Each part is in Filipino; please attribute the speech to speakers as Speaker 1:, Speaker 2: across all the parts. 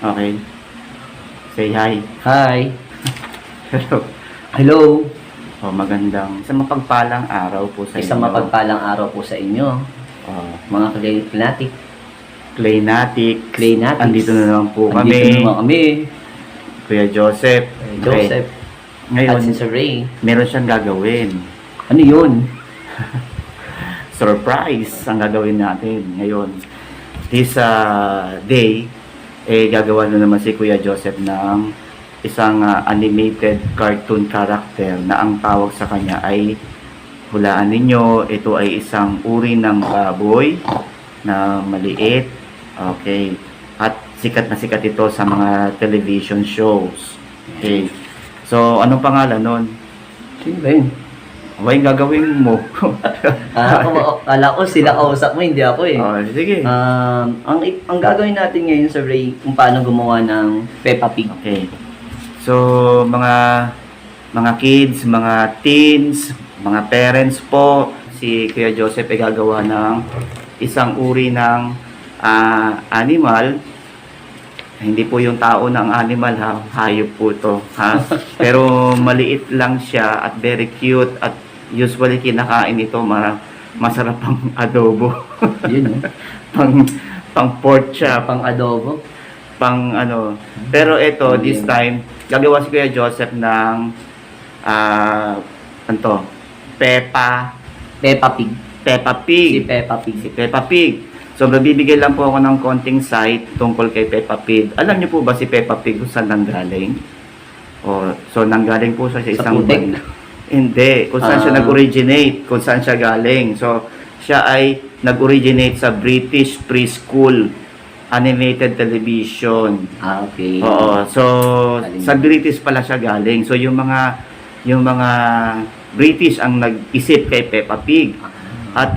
Speaker 1: Okay. Say hi.
Speaker 2: Hi.
Speaker 1: Hello.
Speaker 2: Hello.
Speaker 1: Isang mapagpalang araw po sa inyo.
Speaker 2: Isang mapagpalang araw po sa inyo, mga Claynatic.
Speaker 1: Claynatic. Andito na naman po
Speaker 2: kami.
Speaker 1: Kuya Joseph.
Speaker 2: Joseph.
Speaker 1: Ngayon,
Speaker 2: At si Sir Ray.
Speaker 1: meron siyang gagawin.
Speaker 2: Ano yun?
Speaker 1: Surprise ang gagawin natin ngayon. This day, gagawa na naman si Kuya Joseph ng isang animated cartoon character na ang tawag sa kanya ay, hulaan ninyo, ito ay isang uri ng baboy na maliit. Okay. At sikat na sikat ito sa mga television shows. Okay. So, anong pangalan nun?
Speaker 2: Sino ba yun?
Speaker 1: Ano yung gagawin mo?
Speaker 2: Kala ko sila kausap mo, hindi ako eh.
Speaker 1: Sige.
Speaker 2: Ang gagawin natin ngayon, Sir Ray, kung paano gumawa ng Peppa Pig.
Speaker 1: Okay. So, mga kids, mga teens, mga parents po, si Kuya Joseph ay gagawa ng isang uri ng animal. Hindi po yung tao ng animal, ha? Hayop po to, ha? Pero maliit lang siya at very cute at usually kinakain ito, masarap pang adobo.
Speaker 2: Yun,
Speaker 1: pang pork siya,
Speaker 2: pang adobo.
Speaker 1: Pero ito, this time, gagawa si Kuya Joseph ng Peppa
Speaker 2: Pig.
Speaker 1: Pig. Si Peppa Pig. So, mabibigay lang po ako ng konting site tungkol kay Peppa Pig. Alam niyo po ba si Peppa Pig kung saan nanggaling? So, nanggaling po siya sa isang
Speaker 2: Putik?
Speaker 1: Hindi. Kung saan siya nag-originate. Kung saan siya galing. So, siya ay nag-originate sa British preschool animated television.
Speaker 2: Okay.
Speaker 1: Oo. So, sa British pala siya galing. So, yung mga British ang nag-isip kay Peppa Pig. At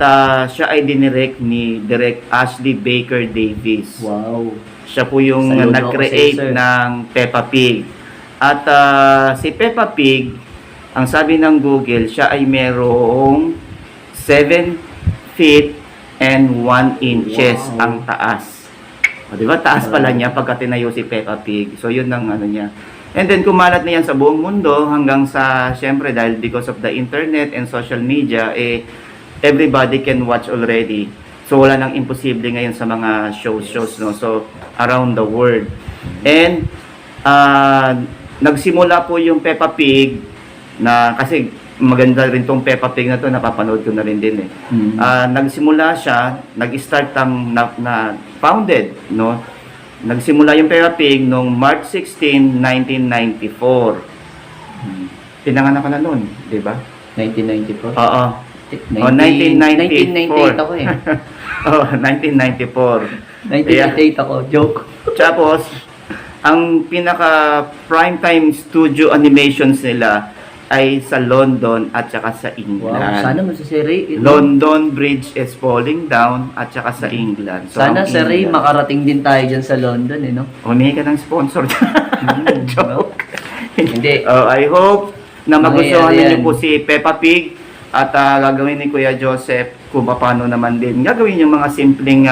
Speaker 1: siya ay dinirect ni Direct Ashley Baker Davis.
Speaker 2: Wow.
Speaker 1: Siya po yung nag-create ng Peppa Pig. At si Peppa Pig, ang sabi ng Google, siya ay merong 7 feet and 1 inches ang taas. O, diba? Taas pala niya pagka tinayo si Peppa Pig. So, yun ang ano niya. And then, kumalat na yan sa buong mundo hanggang sa, syempre, dahil because of the internet and social media, everybody can watch already. So, wala nang imposible ngayon sa mga shows, no? So, around the world. And, nagsimula po yung Peppa Pig na, kasi maganda rin tong Peppa Pig na to, napapanood ko na rin din eh. Nagsimula siya, nag-start founded, no? Nagsimula yung Peppa Pig noong March 16, 1994. Pinanganak ka na noon, di ba?
Speaker 2: 1994?
Speaker 1: Oo.
Speaker 2: 1998 ako eh.
Speaker 1: 1994.
Speaker 2: 1998 ako, joke.
Speaker 1: Tapos, ang pinaka primetime studio animations nila ay sa London at saka sa England.
Speaker 2: Wow, sana mo si Ray.
Speaker 1: London Bridge is falling down at saka sa England. So,
Speaker 2: sana si Ray makarating din tayo dyan sa London, eh, no?
Speaker 1: Humingi ka ng sponsor. Joke.
Speaker 2: Hindi.
Speaker 1: I hope na magustuhan
Speaker 2: Mangyayari
Speaker 1: niyo po si Peppa Pig at gagawin ni Kuya Joseph kung paano naman din. Gagawin yung mga simpleng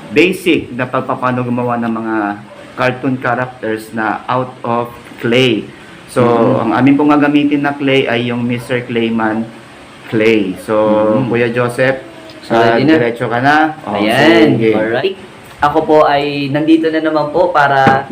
Speaker 1: basic na paano gumawa ng mga cartoon characters na out of clay. So, ang amin pong gagamitin na clay ay yung Mr. Clayman clay. So, Kuya Joseph, diretso ka na.
Speaker 2: Ayan, alright. Ako po ay nandito na naman po para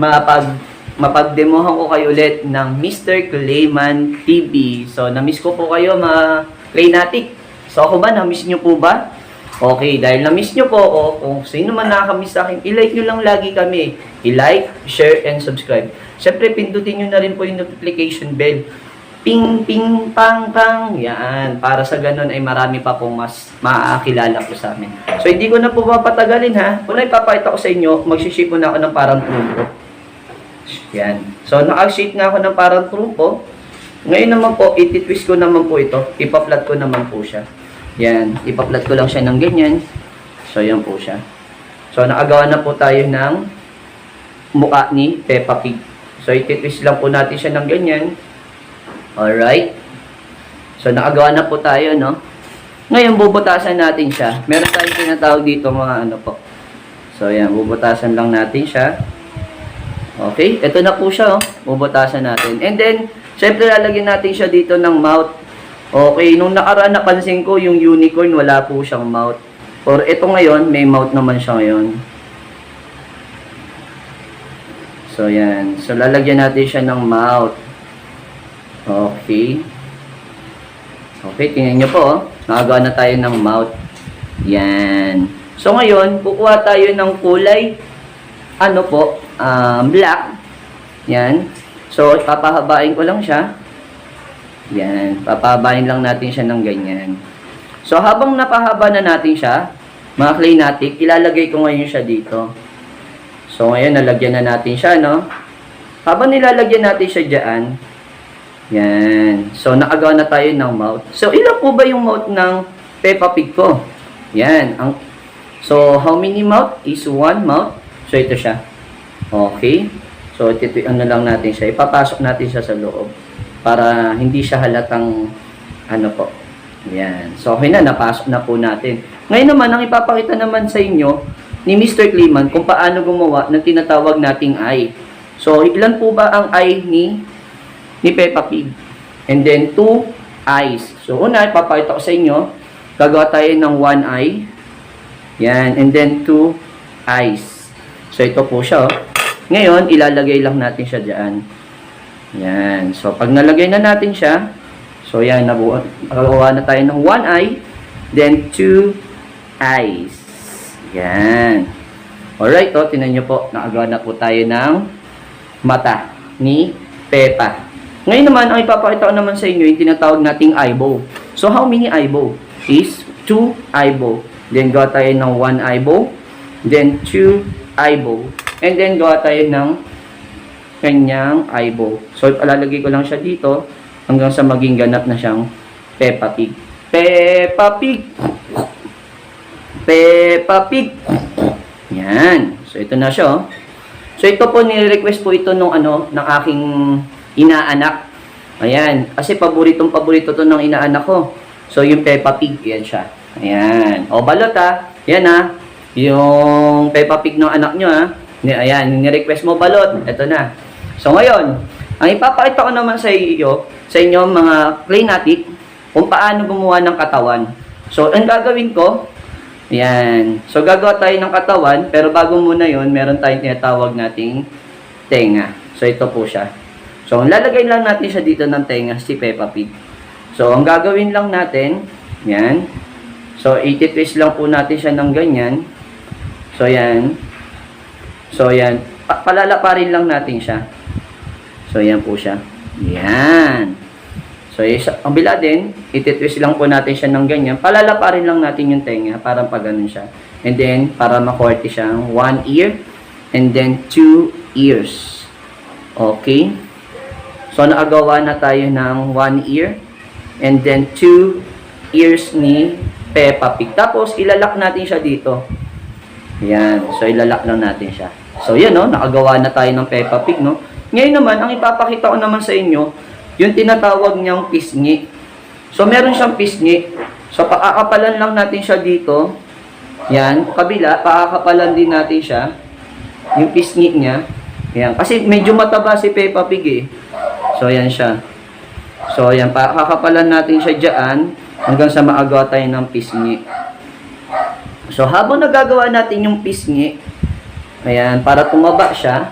Speaker 2: mapagdemohan ko kayo ulit ng Mr. Clayman TV. So, na-miss ko po kayo mga Claynatic. So, ako ba? Na-miss nyo po ba? Okay, dahil na-miss nyo po ako, kung sino man nakaka-miss sa akin, i-like nyo lang lagi kami. I-like, share, and subscribe. Siyempre, pindutin nyo na rin po yung notification bell. Ping, ping, pang, pang. Yan. Para sa ganun ay marami pa pong mas maakilala po sa amin. So, hindi ko na po papatagalin ha. Kung ipapakita ko sa inyo, magsiship na ako ng parang trumpo. Yan. So, naka-shape na ako ng parang trumpo. Ngayon naman po, iti-twist ko naman po ito. Ipa-flat ko naman po siya. Yan. Ipa-flat ko lang siya ng ganyan. So, yan po siya. So, nakagawa na po tayo ng mukha ni Peppa Pig. So, iti-twist lang po natin siya ng ganyan. Alright. So, nakagawa na po tayo, no? Ngayon, bubutasan natin siya. Meron tayong tinatawag dito mga ano po. So, ayan, bubutasan lang natin siya. Okay, ito na po siya, oh. Bubutasan natin. And then, syempre, lalagyan natin siya dito ng mouth. Okay, nung nakaraan napansin ko, yung unicorn, wala po siyang mouth. Or ito ngayon, may mouth naman siya ngayon. So, yan. So, lalagyan natin siya ng mouth. Okay. Okay, tingnan nyo po, oh. Nakagawa na tayo ng mouth. Yan. So, ngayon, kukuha tayo ng kulay, ano po, black. Yan. So, papahabain ko lang siya. Yan. Papahabain lang natin siya ng ganyan. So, habang napahaba na natin siya, mga Claymatic, ilalagay ko ngayon siya dito. So, ngayon, nalagyan na natin siya, no? Habang nilalagyan natin siya dyan, yan. So, nakagawa na tayo ng mouth. So, ilan po ba yung mouth ng Peppa Pig ko? Yan. So, how many mouth is one mouth? So, ito siya. Okay. So, ano lang natin siya. Ipapasok natin siya sa loob. Para hindi siya halatang, ano po. Yan. So, okay na. Napasok na po natin. Ngayon naman, ang ipapakita naman sa inyo ni Mr. Clayman kung paano gumawa ng tinatawag nating eye. So, ilan po ba ang eye ni Peppa Pig? And then, 2 eyes. So, una, ipapakita ko sa inyo. Gagawa tayo ng 1 eye. Yan. And then, 2 eyes. So, ito po siya. Oh. Ngayon, ilalagay lang natin siya dyan. Yan. So, pag nalagay na natin siya, so, yan. Nagawa na tayo ng 1 eye. Then, 2 eyes. Yan. Alright, oh. Tingnan nyo po. Nakagawa na po tayo ng mata ni Peppa. Ngayon naman, ang ipapakita ko naman sa inyo, yung tinatawag nating eyeball. So, how many eyeball? Is 2 eyeball. Then, gawa tayo ng 1 eyeball. Then, 2 eyeball. And then, gawa tayo ng kanyang eyeball. So, palalagay ko lang siya dito hanggang sa maging ganap na siyang Peppa Pig. Peppa Pig! Peppa Pig! Yan. So, ito na siya, oh. So, ito po, nire-request po ito ng aking inaanak. Ayan. Kasi paborito to ng inaanak ko. So, yung Peppa Pig, yan siya. Ayan. O, balot ha. Yan ha. Yung Peppa Pig ng anak nyo ha. Ayan, ni-request mo balot. Ito na. So, ngayon, ang ipapakita ko naman sa inyo mga Claymatic, kung paano gumawa ng katawan. So, ang gagawin ko, yan. So, gagawa tayo ng katawan, pero bago muna yon, meron tayong tinatawag nating tenga. So, ito po siya. So, lalagay lang natin siya dito ng tenga, si Peppa Pig. So, ang gagawin lang natin, yan. So, ititwist lang po natin siya ng ganyan. So, yan. So, yan. Palalaparin lang natin siya. So, yan po siya. Yan. So, ang bila din, ititwist lang po natin siya ng ganyan. Palalaparin lang natin yung tenga, parang pag ganun siya. And then, para makorte siyang 1 ear, and then 2 ears. Okay? So, nakagawa na tayo ng 1 ear, and then 2 ears ni Peppa Pig. Tapos, ilalak natin siya dito. Yan. So, ilalak lang natin siya. So, yan, no? Nakagawa na tayo ng Peppa Pig, no? Ngayon naman, ang ipapakita ko naman sa inyo, yung tinatawag niyang pisngi. So, meron siyang pisngi. So, pakakapalan lang natin siya dito. Yan. Kabila, pakakapalan din natin siya. Yung pisngi niya. Yan. Kasi medyo mataba si Peppa Pig, eh. So, yan siya. So, yan. Pakakapalan natin siya dyan hanggang sa maagawa tayo ng pisngi. So, habang nagagawa natin yung pisngi, ayan, para tumaba siya.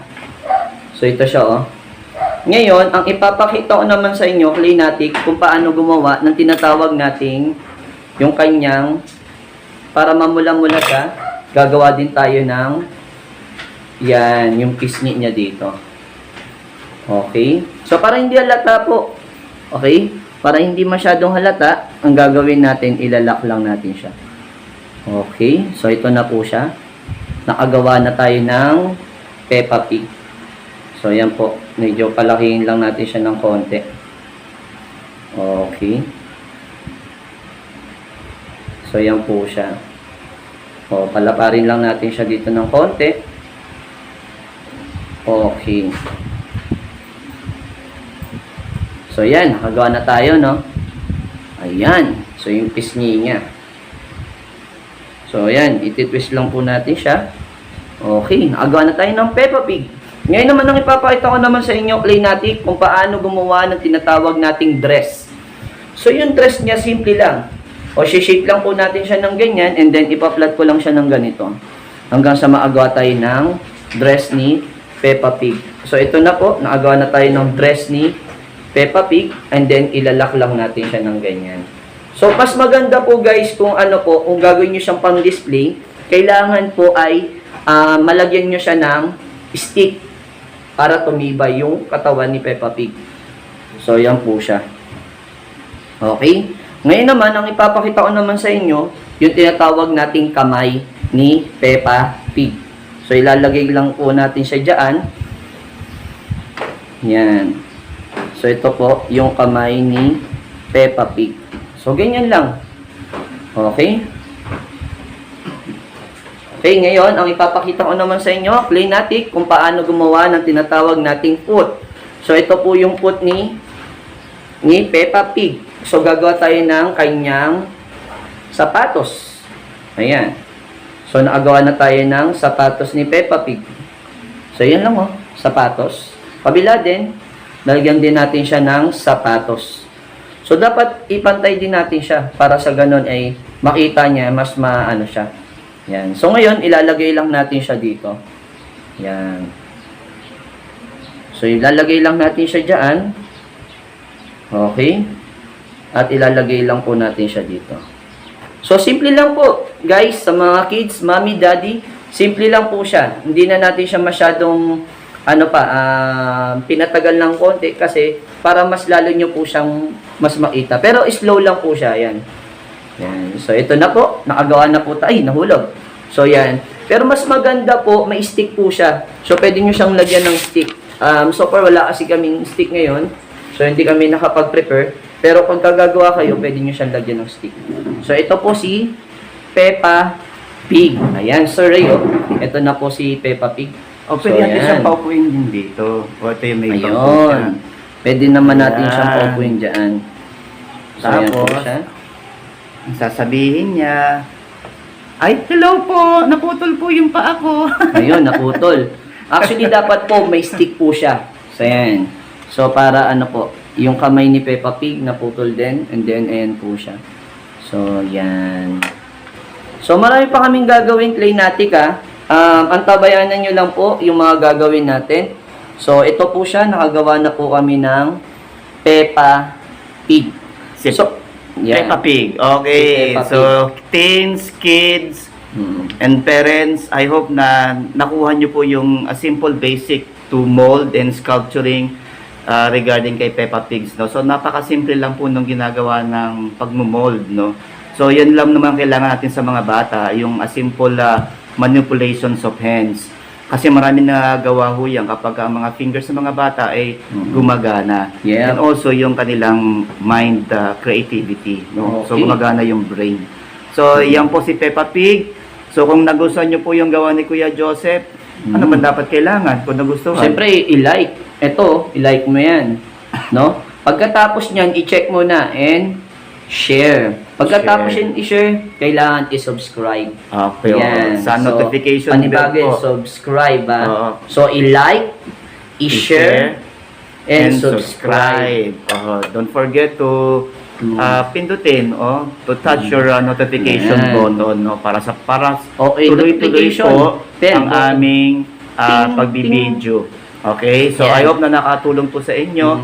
Speaker 2: So, ito siya, oh. Ngayon, ang ipapakita ko naman sa inyo, Claymatic, kung paano gumawa ng tinatawag nating yung kanyang, para mamula-mula siya, gagawa din tayo ng, yan, yung pisngi niya dito. Okay? So, para hindi halata po, okay? Para hindi masyadong halata, ang gagawin natin, ilalak lang natin siya. Okay? So, ito na po siya. Nakagawa na tayo ng Peppa Pig. So, yan po. Medyo palakihin lang natin siya ng konti. Okay. So, yan po siya. O, palaparin lang natin siya dito ng konti. Okay. So, yan. Nakagawa na tayo, no? Ayan. So, yung pisngi niya. So, ayan. Ititwist lang po natin siya. Okay, nakagawa na tayo ng Peppa Pig. Ngayon naman ang ipapakita ko naman sa inyo, Claymatic, kung paano gumawa ng tinatawag nating dress. So yung dress niya, simple lang. O shake lang po natin siya ng ganyan and then ipa-flat ko lang siya ng ganito. Hanggang sa maagawa tayo ng dress ni Peppa Pig. So ito na po, nakagawa na tayo ng dress ni Peppa Pig and then ilalak lang natin siya ng ganyan. So mas maganda po guys kung ano po, kung gagawin nyo siyang pang-display, kailangan po ay malagyan nyo siya ng stick para tumibay yung katawan ni Peppa Pig. So yan po siya. Okay? Ngayon naman, ang ipapakita ko naman sa inyo, yung tinatawag nating kamay ni Peppa Pig. So, ilalagay lang po natin siya dyan. Yan. So, ito po, yung kamay ni Peppa Pig. So, ganyan lang. Okay? Okay, ngayon, ang ipapakita ko naman sa inyo, Claymatic, kung paano gumawa ng tinatawag nating foot. So, ito po yung foot ni Peppa Pig. So, gagawa tayo ng kanyang sapatos. Ayan. So, nakagawa na tayo ng sapatos ni Peppa Pig. So, yan lang sapatos. Kabila din, lalagyan din natin siya ng sapatos. So, dapat ipantay din natin siya para sa ganun ay makita niya, mas maano siya. Yan. So, ngayon, ilalagay lang natin siya dito. Yan. So, ilalagay lang natin siya dyan. Okay. At ilalagay lang po natin siya dito. So, simple lang po, guys, sa mga kids, mommy, daddy, simple lang po siya. Hindi na natin siya masyadong, pinatagal ng konti kasi para mas lalo nyo po siyang mas makita. Pero slow lang po siya, yan. Yan. So, ito na po, nakagawa na po tayo, nahulog. So, yan. Pero mas maganda po, may stick po siya. So, pwede nyo siyang lagyan ng stick. So far, wala kasi kaming stick ngayon. So, hindi kami nakapag-prepare. Pero kung gagawa kayo, pwede nyo siyang lagyan ng stick. So, ito po si Peppa Pig. Ayan, Sir Ray, ito na po si Peppa Pig.
Speaker 1: O, pwede natin siyang paupuin din dito. O, ito yung may
Speaker 2: ayun. Pwede naman natin siyang paupuin dyan. So, ayan po
Speaker 1: tapos,
Speaker 2: siya.
Speaker 1: sasabihin niya, ay, hello po, naputol po yung paa ko.
Speaker 2: Ayun, naputol. Actually, dapat po may stick po siya. So, ayan. So, para yung kamay ni Peppa Pig naputol din. And then, ayan po siya. So, yan. So, marami pa kaming gagawin, Claymatic, antabayanan nyo lang po yung mga gagawin natin. So, ito po siya. Nakagawa na po kami ng Peppa Pig. So, yan.
Speaker 1: Peppa Pig. Okay.
Speaker 2: Peppa Pig.
Speaker 1: So, teens, kids, and parents, I hope na nakuha nyo po yung simple basic to mold and sculpturing regarding kay Peppa Pigs, no? So, napakasimple lang po nung ginagawa ng pagmumold, no? So, yun lang naman kailangan natin sa mga bata, yung simple manipulations of hands. Kasi marami nagawa ho yan kapag ang mga fingers ng mga bata ay gumagana.
Speaker 2: Yeah.
Speaker 1: And also, yung kanilang mind creativity, no? So,
Speaker 2: Okay.
Speaker 1: gumagana yung brain. So, yan po si Peppa Pig. So, kung nagustuhan nyo po yung gawa ni Kuya Joseph, ano ba dapat kailangan kung nagustuhan?
Speaker 2: Siyempre, i-like. Ito, i-like mo yan. No? Pagkatapos niyan, i-check mo na and share. Pagkatapos yan i-share, kailangan i-subscribe.
Speaker 1: Okay,
Speaker 2: Yan.
Speaker 1: sa notification bell
Speaker 2: panibagay,
Speaker 1: po.
Speaker 2: subscribe.
Speaker 1: Oo.
Speaker 2: So, i-like, i-share, and subscribe.
Speaker 1: Don't forget to pindutin to touch your notification
Speaker 2: Yan.
Speaker 1: button, no, para
Speaker 2: Okay,
Speaker 1: tuloy-tuloy
Speaker 2: notification
Speaker 1: po
Speaker 2: bell
Speaker 1: ang
Speaker 2: button.
Speaker 1: aming
Speaker 2: Ting,
Speaker 1: pagbibideo. Okay, so
Speaker 2: Yan.
Speaker 1: I hope na nakatulong po sa inyo,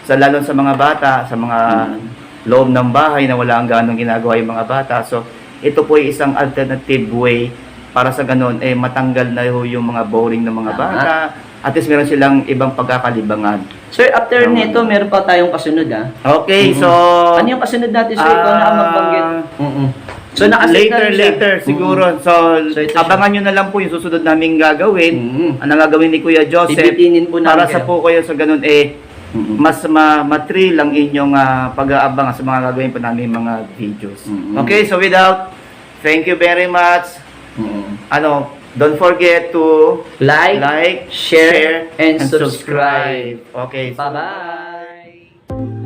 Speaker 1: sa lalo sa mga bata, sa mga loob ng bahay na wala ang ganong ginagawa yung mga bata. So, ito po ay isang alternative way para sa ganon, matanggal na yung mga boring ng mga
Speaker 2: Tama.
Speaker 1: bata. At least meron silang ibang pagkakalibangan.
Speaker 2: Sir, after nito, meron pa tayong kasunod,
Speaker 1: Okay, so...
Speaker 2: Ano yung kasunod natin, sir? Ikaw na ang magbanggit. So, nakaset na rin siya.
Speaker 1: later siguro. So,
Speaker 2: So, ito
Speaker 1: abangan nyo na lang po yung susunod naming gagawin. Ang gagawin ni Kuya Joseph.
Speaker 2: Bibitinin po namin
Speaker 1: Para sa po kayo sa ganun, mas ma-thrill ang inyong pag-aabang sa mga gagawin po namin mga videos. Okay, so thank you very much. Don't forget to
Speaker 2: like, share, and subscribe.
Speaker 1: Okay.
Speaker 2: Bye-bye!